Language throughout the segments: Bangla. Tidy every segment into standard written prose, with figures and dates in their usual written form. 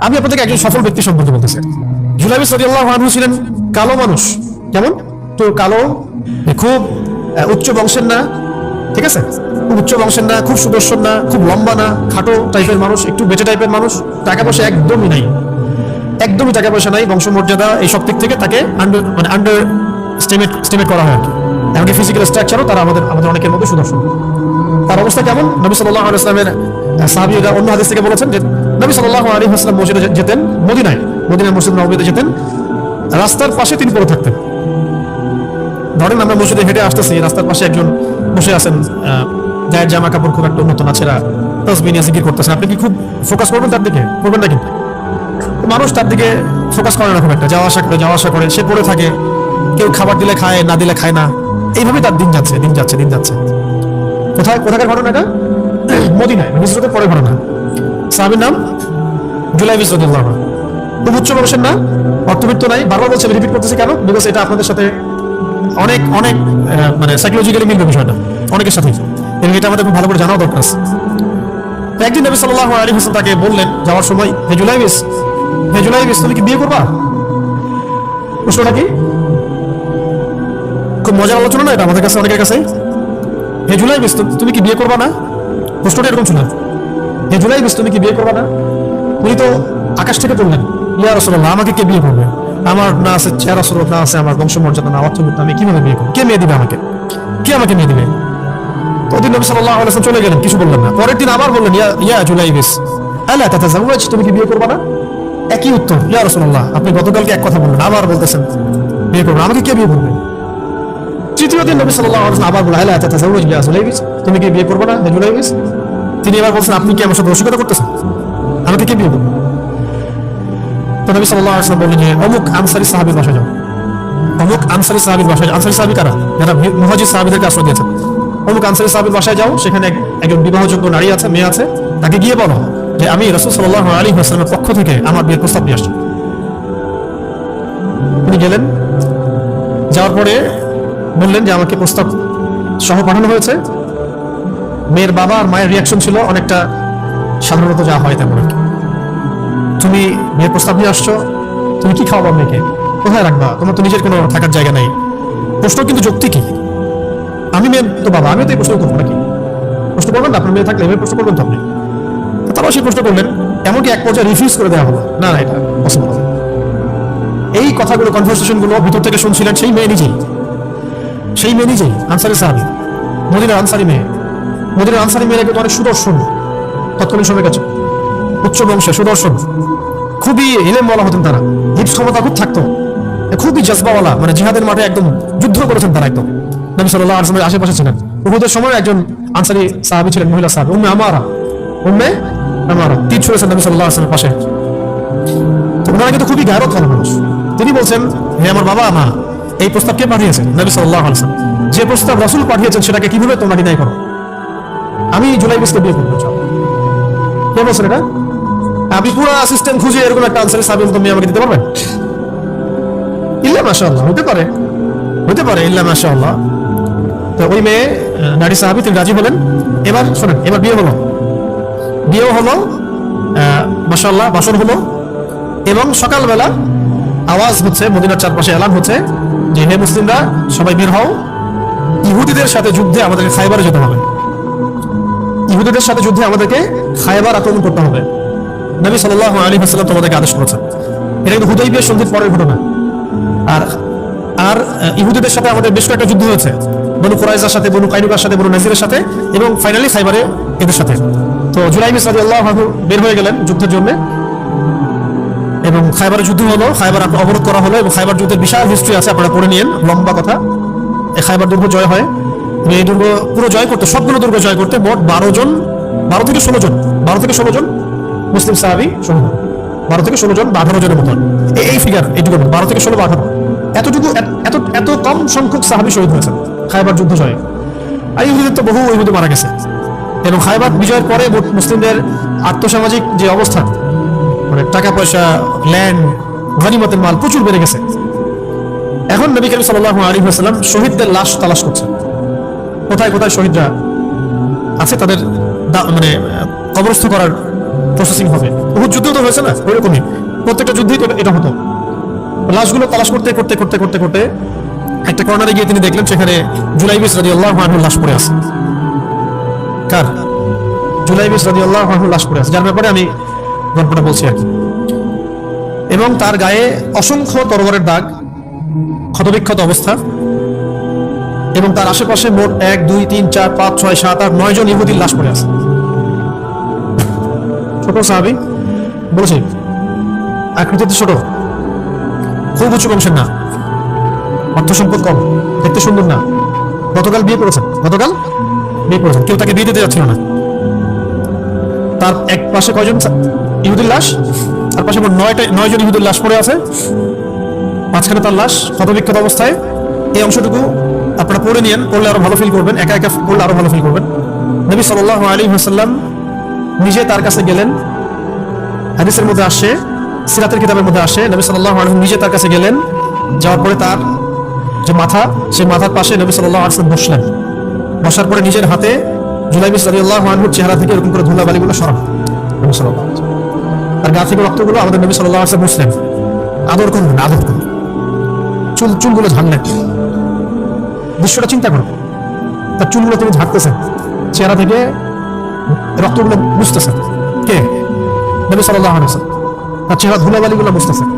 আমি আপনাদেরকে একজন সফল ব্যক্তি সম্পর্কে বলতেছি। জুলাইবিস রাদিয়াল্লাহু আনহু ছিলেন কালো মানুষ। কেমন? তো কালো, খুব উচ্চ বংশের না, ঠিক আছে, খুব উচ্চ বংশের না, খুব সুদর্শন না, খুব লম্বা না, খাটো টাইপের মানুষ, একটু বেটে টাইপের মানুষ, টাকা পয়সা একদমই নাই, একদমই টাকা পয়সা নাই, বংশমর্যাদা এই সব দিক থেকে তাকে আন্ডার স্টিমেট করা হয় আর কি। এমনকি ফিজিক্যাল স্ট্রাকচারও তারা আমাদের অনেকের মধ্যে সুদর্শন। তার অবস্থা কেমন? নবী সাল্লাল্লাহু আলাইহি ওয়াসাল্লামের সাহাবীরা অন্য হাদিস থেকে বলেছেন যে নবী সাল্লাল্লাহু আলাইহি ওয়াসাল্লাম মসজিদে যেতেন, মদিনার মসজিদ নববীতে যেতেন, রাস্তার পাশে তিনি পড়ে থাকতেন। ধরেন আমরা মসজিদে হেঁটে আসতেছি, রাস্তার পাশে একজন বসে আছেন, গায়ের জামা কাপড় খুব একটা উন্নত না, ছেঁড়া, তাসবিহ নিয়ে জিকির করতেছেন, আপনি কি খুব ফোকাস করবেন তার দিকে? করবেন না কিন্তু। মানুষ তার দিকে ফোকাস করে না খুব একটা, যাওয়া আসা করে, সে পড়ে থাকে, কেউ খাবার দিলে খায়, না দিলে খায় না, এইভাবেই তার দিন যাচ্ছে। কোথাকার ঘটনা এটা? মদিনায়, হিজরতের পরে ঘটনা। সাহাবীর নাম জুলাইবিস রাদিয়াল্লাহু আনহু। খুব উচ্চ বংশের না, অর্থবিত্ত নাই। বারবার বলছে, রিপিট করতেছি কেন? বিকজ এটা আপনাদের সাথে অনেক মানে সাইকোলজিক্যালি মিলবে বিষয়টা অনেকের সাথে, এবং এটা আমাদের খুব ভালো করে জানাও দরকার আছে। একদিন নবী সাল্লাল্লাহু আলাইহি ওয়াসাল্লাম তাকে বললেন যাওয়ার সময়, হে জুলাইবিস, তুমি কি বিয়ে করবা? প্রশ্নটা কি? খুব মজার আলোচনা না এটা আমাদের কাছে, অনেকের কাছে। হে জুলাইবিস, তুমি কি বিয়ে করবা না? প্রশ্নটা এরকম ছিল, হে জুলাইবিস, তুমি কি বিয়ে করবা না? উনি তো আকাশ থেকে বললেন, ইয়া রাসূলুল্লাহ, আমাকে কে বিয়ে করবে? আমার না আছে চেহারা সুরত, না আছে আমার বংশমর্যাদা, না অর্থবিত্ত, আমি কিভাবে বিয়ে করবো? কে মেয়ে দিবে আমাকে? কে আমাকে মেয়ে দিবে? তো ওদিন নবী সাল্লাল্লাহু আলাইহি ওয়াসাল্লাম চলে গেলেন, কিছু বললেন না। পরের দিন আবার বললেন, ইয়া জুলাইবিস, আলা তাতাযাওয়াজ, তুমি কি বিয়ে করবা না? একই উত্তর, ইয়া রাসূলুল্লাহ, আপনি গতকালকে এক কথা বললেন, আবার বলতেছেন বিয়ে করবো, আমাকে কে বিয়ে করবে? তৃতীয় দিন নবী সাল্লাল্লাহু আলাইহি ওয়াসাল্লাম আবার বললেন, আলা তাতাযাওয়াজ ইয়া জুলাইবিস, তুমি কি বিয়ে করবে না হে জুলাইবিস? তিনি এবার বলছেন, আপনি কি আমার সাথে রসিকতা করতেছেন? আমাকে কে বিয়ে করবে? তো নবী সাল্লাল্লাহু আলাইহি ওয়াসাল্লাম বললেন যে অমুক আনসারী সাহাবীর বাসায় যাও। অমুক আনসারী সাহাবীর বাসায়, আনসারী সাহাবী কারা? যারা মুহাজির সাহাবীদেরকে আশ্রয় দিয়েছেন। অমুক আনসারী সাহাবীর বাসায় যাও, সেখানে একজন বিবাহযোগ্য নারী আছে, মেয়ে আছে, তাকে গিয়ে বলো যে আমি রাসূল সাল্লাল্লাহু আলাইহি ওয়াসাল্লামের পক্ষ থেকে আমার বিয়ের প্রস্তাব নিয়ে আসছি। তিনি গেলেন, যাওয়ার পরে বললেন যে আমাকে প্রস্তাব সহ পাঠানো হয়েছে। মেয়ের বাবা আর মায়ের রিয়াকশন ছিল অনেকটা সাধারণত যা হয় তেমন আর কি। তুমি বিয়ের প্রস্তাব নিয়ে আসছো, তুমি কি খাওয়াবা মেয়েকে? কোথায় রাখবা? তোমার তো নিজের কোনো থাকার জায়গা নাই। প্রশ্ন কিন্তু যুক্তি কি? আমি মেয়ে তো বাবা, আমিও তো এই প্রশ্ন করবো নাকি? প্রশ্ন করবেন না? আপনার মেয়ে থাকলে এভাবে প্রশ্ন করবেন তো আপনি। তারাও সেই প্রশ্ন করলেন, এমনকি এক পর্যায়ে রিফিউজ করে দেওয়া হলো, না এটা পসিবল। এই কথাগুলো, কনভারসেশন গুলো ভিতর থেকে শুনছিলেন সেই মেয়ে নিজেই, আনসারী সাহাবী, মদিনার আনসারী মেয়ে। মদিনার আনসারী মেয়েরা কিন্তু অনেক সুদর্শন, তৎকালীন সময়ের কাছে উচ্চ বংশে সুদর্শন, খুবই ইলম ওয়ালা হতেন তারা, হিপস ক্ষমতা খুব থাকতো, খুবই জজবাওয়ালা, মানে জিহাদের মাঠে একদম যুদ্ধ করেছেন তারা একদম। নবী সাল্লাল্লাহু আলাইহি ওয়াসাল্লামের আশেপাশে ছিলেন। উহুদের সময় একজন আনসারী সাহাবী ছিলেন, মহিলা সাহাবী, উম্মে আমারা তীর ছুঁড়েছেন নবী সাল্লাল্লাহু আলাইহি ওয়াসাল্লামের পাশে। তো ওনারা কিন্তু খুবই গায়রতওয়ালা মানুষ। তিনি বলছেন, হে আমার বাবা মা, এই প্রস্তাব কে পাঠিয়েছেন? নবী সাল্লাল্লাহু আলাইহি ওয়াসাল্লাম। যে প্রস্তাব রাসূল পাঠিয়েছেন সেটাকে কিভাবে তোমরা ডিনাই করো? আমি জুলাইবিসকে বিয়ে করতে চাই। কে বলছেন এটা? আপনি পুরো সিস্টেম খুঁজে এরকম একটা আনসারী সাহাবী তুমি আমাকে দিতে পারবেন? ইল্লা মাশাআল্লাহ, হতে পারে, ইল্লা মাশাআল্লাহ। তো ওই মেয়ে নারী সাহাবী তিনি রাজি হলেন। এবার শোনেন, এবার বিয়েও হলো, মাশাআল্লাহ, বাসর হলো, এবং সকালবেলা আওয়াজ হচ্ছে, মদিনার চারপাশে এলান হচ্ছে যে হে মুসলিমরা, সবাই বের হও, ইহুদিদের সাথে যুদ্ধে আমাদেরকে খায়বারে যেতে হবে। ইহুদিদের সাথে যুদ্ধে আমাদেরকে খায়বার আক্রমণ করতে হবে। নবী সাল্লাল্লাহু আলাইহি ওয়াসাল্লাম তোমাদেরকে আদেশ করেছেন। এটা কিন্তু হুদাইবিয়া সন্ধির পরের ঘটনা। আর ইহুদিদের সাথে আমাদের বেশ কয়েকটা যুদ্ধ হয়েছে, বনু কুরাইজার সাথে, বনু কাইনুকার সাথে, বনু নাজিরের সাথে, এবং ফাইনালি খায়বারে এদের সাথে। তো জুলাইবিস রাদিয়াল্লাহু আনহু বের হয়ে গেলেন যুদ্ধের জন্য, এবং খায়বারের যুদ্ধ হলো, খায়বার অবরোধ করা হলো, এবং খায়বার যুদ্ধের বিশাল হিস্ট্রি আছে, আপনারা পড়ে নিয়েন, লম্বা কথা। এই খায়বার দুর্গ জয় হয়। এই দুর্গ পুরো জয় করতে, সবগুলো দুর্গ জয় করতে মোট 12 থেকে 16 জন মুসলিম সাহাবী শহীদ হন। 12 থেকে 16 জন বা 18 জনের মতো, এই ফিগার, এইটুকু 12 থেকে 16 বা 18, এত কম সংখ্যক সাহাবী শহীদ হয়েছেন খায়বার যুদ্ধ জয়ে। আর ইহুদিদের তো বহু ইহুদি মারা গেছে। এবং খায়বার বিজয়ের পরে মুসলিমদের আর্থসামাজিক যে অবস্থা, মানে টাকা পয়সা, ল্যান্ড, গনিমতের মাল প্রচুর বেড়ে গেছে। এখন নবী করিম সাল্লাল্লাহু আলাইহি ওয়াসাল্লাম শহীদদের লাশ তালাশ করছেন, কোথায় কোথায় শহীদরা আছে, তাদের মানে কবরস্থ করার প্রসেসিং হবে। উহুদ যুদ্ধ তো হয়েছে না, ওইরকমই প্রত্যেকটা যুদ্ধেই তো এটা হতো। লাশগুলো তালাশ করতে করতে করতে করতে করতে একটা কর্নারে গিয়ে তিনি দেখলেন সেখানে জুলাইবিস রাদিয়াল্লাহু আনহুর লাশ পড়ে আছে। কার? জুলাইবিস রাদিয়াল্লাহু আনহুর লাশ পড়ে আছে, যার ব্যাপারে আমি গল্পটা বলছি আর কি। এবং তার গায়ে অসংখ্য তরবারের দাগ, ক্ষতবিক্ষত অবস্থা, এবং তার আশেপাশে মোট 1 2 3 4 5 6 7 8 9 জন ইহুদির লাশ পড়ে আছে। ছোট সাহাবী, বলেছি আকৃতিতে ছোট, খুব উঁচু বংশের না, অর্থ সম্পদ কম, দেখতে সুন্দর না, গতকাল বিয়ে করেছেন, কেউ তাকে বিয়ে দিতে যাচ্ছিল না। তার এক পাশে কয়জন ইহুদির লাশ, তার পাশে মোট 9 জন ইহুদির লাশ পড়ে আছে, মাঝখানে তার লাশ ক্ষতবিক্ষত অবস্থায়। এই অংশটুকু আপনারা পড়ে নিয়েন, পড়লে আরো ভালো ফিল করবেন, একা একা পড়লে আরো ভালো ফিল করবেন। নবী সাল্লাল্লাহু আলাইহি ওয়াসাল্লাম নিজে তার কাছে গেলেন, হাদিসের মধ্যে আসে, সিরাতের কিতাবের মধ্যে আসে, নবী সাল্লাল্লাহু আলাইহি নিজে তার কাছে গেলেন, যাওয়ার পরে তার যে মাথা, সেই মাথার পাশে নবী সাল্লাল্লাহু আলাইহি ওয়াসাল্লাম বসলেন। বসার পরে নিজের হাতে জুলাইবিস রাদিয়াল্লাহু আনহুর চেহারা থেকে এরকম করে ধুলাবালিগুলো সরান নবী সাল্লাল্লাহু আলাইহি ওয়াসাল্লাম। তার গা থেকে রক্তগুলো আমাদের নবী সাল্লাল্লাহু আলাইহি ওয়াসাল্লাম মুছলেন, আদর করলেন, আদর করলেন, চুলগুলো ঝাড়লেন। দৃশ্যটা চিন্তা করো, তার চুলগুলো তিনি ঝাড়তেছেন, চেহারা থেকে রক্তগুলো মুছতেছেন। কে? নবী সাল্লাল্লাহু আলাইহি ওয়াসাল্লাম। তার চেহারা ধুলাবালিগুলো মুছতেছেন।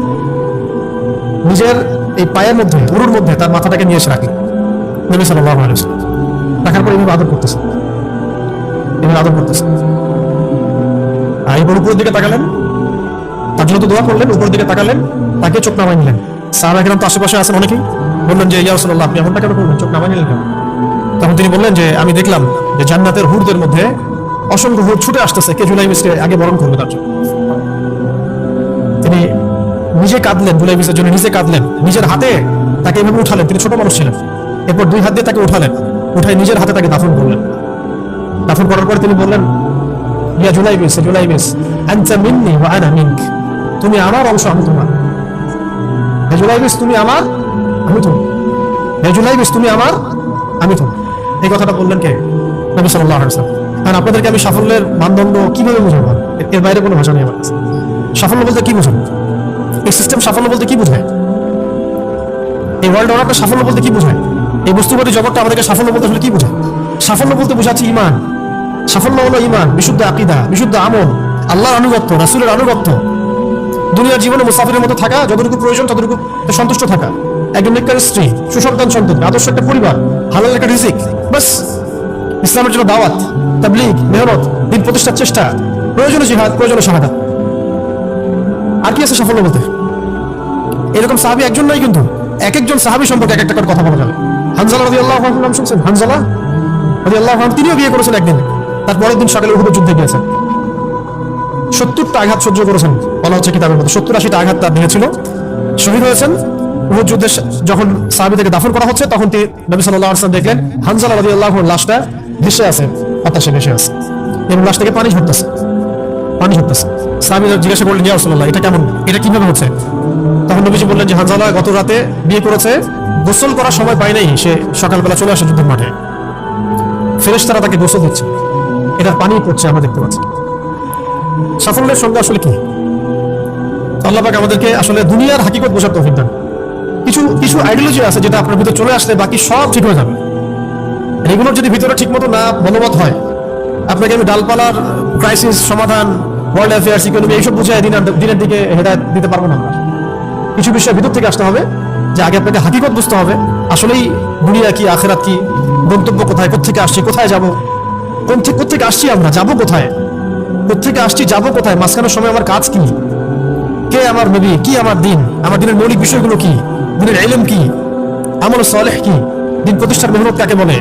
নিজের এই পায়ের মধ্যে, উরুর মধ্যে তার মাথাটাকে নিয়ে এসে রাখলেন নবী সাল্লাল্লাহু আলাইহি ওয়াসাল্লাম। রাখার পর এভাবে আদর করতেছেন, এবার উপরের দিকে তাকালেন, তার জন্য তো দোয়া করলেন, উপরের দিকে তাকালেন, তাকে চোখ নামাই নিলেন। সাহাবা কিরাম তো আশেপাশে আছেন অনেকেই, বললেন যে ইয়া রাসূলুল্লাহ, আপনি এমনটা কেন করলেন, চোখ নামাই নিলেন কেন? তখন তিনি বললেন যে আমি দেখলাম যে জান্নাতের হুরদের মধ্যে অসংখ্য হুর ছুটে আসতেছে, কে জুলাইবিসকে আগে বরণ করবে তার জন্য। তিনি নিজে কাঁদলেন, জুলাইবিসের জন্য নিজে কাঁদলেন, নিজের হাতে তাকে এভাবে উঠালেন। তিনি ছোট মানুষ ছিলেন, এরপর 2 হাত দিয়ে তাকে উঠালেন, উঠাই নিজের হাতে তাকে দাফন করলেন। দাফন করার পর তিনি বললেন, ইয়া জুলাইবিস, আনতা মিন্নি ওয়া আনা মিনক, তুমি আমার অংশ, আমি তোমার। হে জুলাইবিস, তুমি আমার, আমি তোমার। হে জুলাইবিস, তুমি আমার, আমি তোমার। এই কথাটা বললেন কে? নবী সাল্লাল্লাহু আলাইহি ওয়াসাল্লাম। কারণ আপনাদেরকে আমি সাফল্যের মানদণ্ড কিভাবে বোঝাবো, এর বাইরে কোনো ভাষা নেই আমার কাছে। সাফল্য বলতে কি বোঝাবো? এই সিস্টেম সাফল্য বলতে কি বোঝায়? এই ওয়ার্ল্ড অর্ডারটা সাফল্য বলতে কি বোঝায়? এই বস্তুবাদী জগৎটা আমাদেরকে সাফল্য বলতে আসলে কি বোঝায়? সাফল্য বলতে বোঝাচ্ছে ঈমান। সাফল্য হলো ঈমান, বিশুদ্ধ আকীদা, বিশুদ্ধ আমল, আল্লাহর আনুগত্য, রাসূলের আনুগত্য, দুনিয়ার জীবনে মুসাফিরের মতো থাকা, যতটুকু প্রয়োজন ততটুকু সন্তুষ্ট থাকা, একজন নেককার স্ত্রী, সুসন্তান সন্ততি, আদর্শ একটা পরিবার, হালাল একটা রিজিক, বাস। ইসলামের জন্য দাওয়াত, তাবলীগ, মেহনত, দিন প্রতিষ্ঠার চেষ্টা, প্রয়োজনে জিহাদ, প্রয়োজনে শাহাদাত। আর কি আছে সাফল্য বলতে? এরকম সাহাবী একজন নয়, কিন্তু এক একজন সাহাবী সম্পর্কে এক একটা করে কথা বলা যাবে। হানজালা রাদিয়াল্লাহু আনহু নাম শুনছেন? হানজালা রাদিয়াল্লাহু আনহু, তিনিও বিয়ে করেছেন একদিন, তার পরের দিন সকালে উহুদের যুদ্ধে গিয়েছেন। 70টা আঘাত সহ্য করেছেন, বলা হচ্ছে কিতাবের মধ্যে 70-80টা আঘাত তার দেহে ছিল। শহীদ হয়েছেন। উহুদ যুদ্ধে যখন সাহাবীদেরকে দাফন করা হচ্ছে, তখন নবী সাল্লাল্লাহু আলাইহি ওয়াসাল্লাম দেখলেন হানজালা রাদিয়াল্লাহু আনহুর লাশটা ভেসে আছে, বাতাসে ভেসে আছে, এবং লাশ থেকে পানি ঝরতেছে। সাহাবীরা জিজ্ঞাসা করলেন, ইয়া রাসূলুল্লাহ, এটা কেমন, এটা কিভাবে হচ্ছে? তখন নবীজি বললেন যে হানজালা গত রাতে বিয়ে করেছে, গোসল করার সময় পায় নাই, সে সকালবেলা চলে আসে যুদ্ধের মাঠে, ফেরেশতারা তাকে গোসল দিচ্ছে, এটা পানি পড়ছে, আমরা দেখতে পাচ্ছি। সাফল্যের সঙ্গে আসলে কি? আল্লাহ পাক আমাদেরকে আসলে দুনিয়ার হাকিকত বোঝার তৌফিক দান। কিছু আইডিওলজি আছে যেটা আপনার ভিতরে চলে আসলে বাকি সব ঠিক হয়ে যাবে। এগুলোর যদি ভিতরে ঠিক মতো না মনোমত হয়, আপনাকে আমি ডালপালার ক্রাইসিস সমাধান, ওয়ার্ল্ড অ্যাফেয়ার্স, ইকোনমি এইসব বুঝাই দিনের দিকে হেদায়েত দিতে পারবো না। আমরা কিছু বিষয় ভিতর থেকে আসতে হবে, যে আগে আপনাকে হাকিকত বুঝতে হবে, আসলেই দুনিয়া কি, আখিরাত কি, গন্তব্য কোথায়, কোত্থেকে আসছি, কোথায় যাবো, কোত্থেকে আসছি, আমরা যাবো কোথায়, কোত্থেকে আসছি, যাবো কোথায়, মাঝখানের সময় আমার কাজ কি, কে আমার নবী, কি আমার দিন, আমার দিনের মৌলিক বিষয়গুলো কি, দিনের ইলম কি, আমল সালেহ কি, দিন প্রতিষ্ঠার মেহনত কাকে বলে,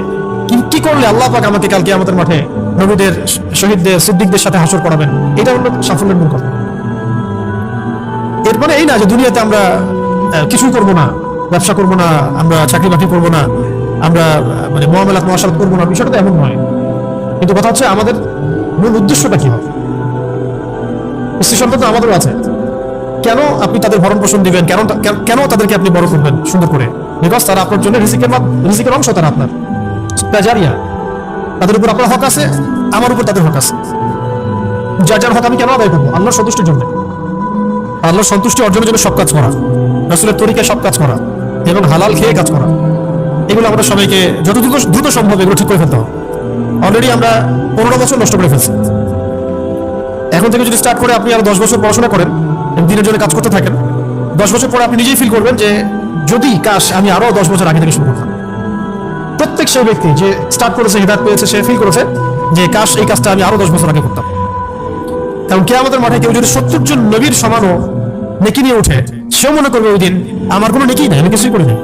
কি করলে আল্লাহ পাক আমাকে কালকে কিয়ামতের মাঠে নবীদের, শহীদদের, সিদ্দিকদের সাথে হাসর করাবেন। এটা হলো সাফল্যের মূল কথা। এর মানে এই না যে দুনিয়াতে আমরা কিছুই করবো না, ব্যবসা করবো না, আমরা চাকরি বাকরি করবো না, আমরা মানে মুআমালাত মুআশারাত করবো না, বিষয়টা তো এমন নয়। কিন্তু কথা হচ্ছে আমাদের মূল উদ্দেশ্যটা কি হবে। স্ত্রী সন্তান তো আমাদেরও আছে, কেন আপনি তাদের ভরণ পোষণ দিবেন, কেন তাদেরকে আপনি বড় করবেন সুন্দর করে? বিকজ তারা আপনার জন্য রিজিকের অংশ, তারা আপনার জারিয়া, তাদের উপর আপনার হক আছে, আমার উপর তাদের হক আছে। যার যার হক আমি কেন আদায় করবো? আল্লাহর সন্তুষ্টির জন্য, আল্লাহর সন্তুষ্টি অর্জনের জন্য সব কাজ করা, রাসূলের তরিকায় সব কাজ করা এবং হালাল খেয়ে কাজ করা। এগুলো আমরা সবাইকে যত দ্রুত সম্ভব এগুলো ঠিক করে ফেলতে হবে। অলরেডি আমরা 15 বছর নষ্ট করে ফেলছি। এখন থেকে যদি স্টার্ট করে আপনি আরো 10 বছর পড়াশোনা করেন, দিনের জন্য কাজ করতে থাকেন, 10 বছর পরে আপনি নিজেই ফিল করবেন যে যদি কাশ আমি আরো 10 বছর আগে থেকে শুরু করতাম। প্রত্যেক সেই ব্যক্তি যে স্টার্ট করেছে, হিদায়াত পেয়েছে, সে ফিল করেছে যে কাশ এই কাজটা আমি আরো 10 বছর আগে করতাম। কারণ কিয়ামতের মাঠে কেউ যদি 70 জন নবীর সমানও নেকি নিয়ে ওঠে, সেও মনে করবে ওই দিন আমার কোনো নেকি নাই, আমি কিছুই করি না।